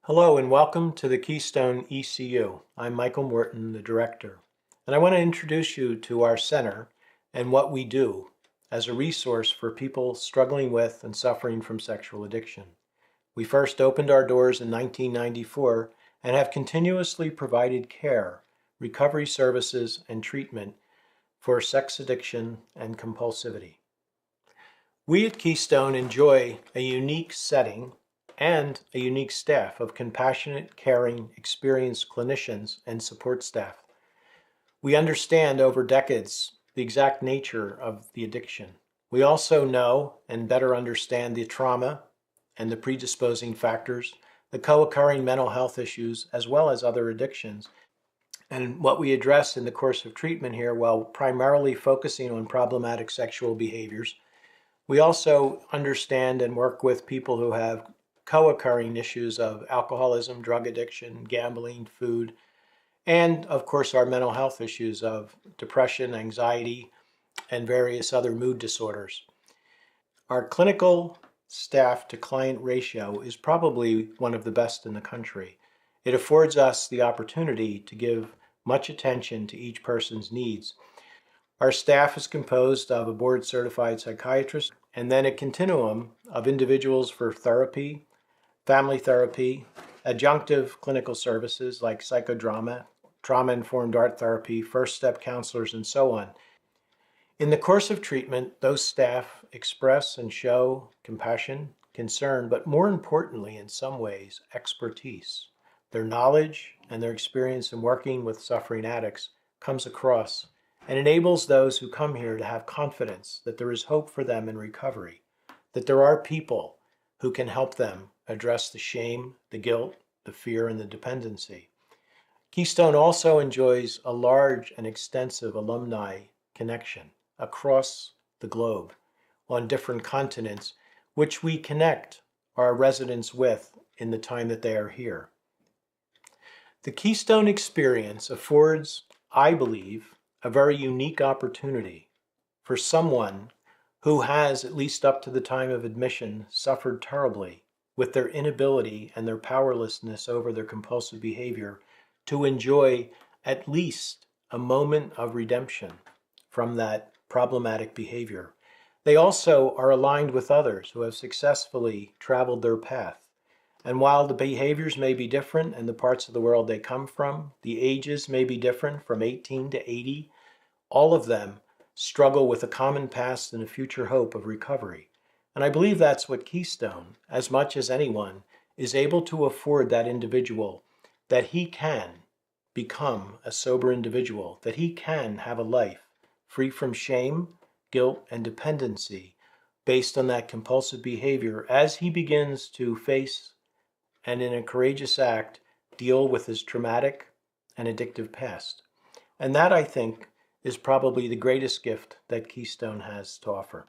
Hello and welcome to the Keystone ECU. I'm Michael Morton, the director, and I want to introduce you to our center and what we do as a resource for people struggling with and suffering from sexual addiction. We first opened our doors in 1994 and have continuously provided care, recovery services, and treatment for sex addiction and compulsivity. We at Keystone enjoy a unique setting and a unique staff of compassionate, caring, experienced clinicians and support staff. We understand over decades the exact nature of the addiction. We also know and better understand the trauma and the predisposing factors, the co-occurring mental health issues, as well as other addictions. And what we address in the course of treatment here, while primarily focusing on problematic sexual behaviors, we also understand and work with people who have co-occurring issues of alcoholism, drug addiction, gambling, food, and of course our mental health issues of depression, anxiety, and various other mood disorders. Our clinical staff to client ratio is probably one of the best in the country. It affords us the opportunity to give much attention to each person's needs. Our staff is composed of a board-certified psychiatrist and then a continuum of individuals for therapy, family therapy, adjunctive clinical services like psychodrama, trauma-informed art therapy, first-step counselors, and so on. In the course of treatment, those staff express and show compassion, concern, but more importantly, in some ways, expertise. Their knowledge and their experience in working with suffering addicts comes across and enables those who come here to have confidence that there is hope for them in recovery, that there are people who can help them address the shame, the guilt, the fear, and the dependency. Keystone also enjoys a large and extensive alumni connection across the globe on different continents, which we connect our residents with in the time that they are here. The Keystone experience affords, I believe, a very unique opportunity for someone who has, at least up to the time of admission, suffered terribly with their inability and their powerlessness over their compulsive behavior to enjoy at least a moment of redemption from that problematic behavior. They also are aligned with others who have successfully traveled their path. And while the behaviors may be different in the parts of the world they come from, the ages may be different from 18 to 80, all of them struggle with a common past and a future hope of recovery. And I believe that's what Keystone, as much as anyone, is able to afford that individual, that he can become a sober individual, that he can have a life free from shame, guilt, and dependency based on that compulsive behavior as he begins to face and in a courageous act deal with his traumatic and addictive past. And that, I think, is probably the greatest gift that Keystone has to offer.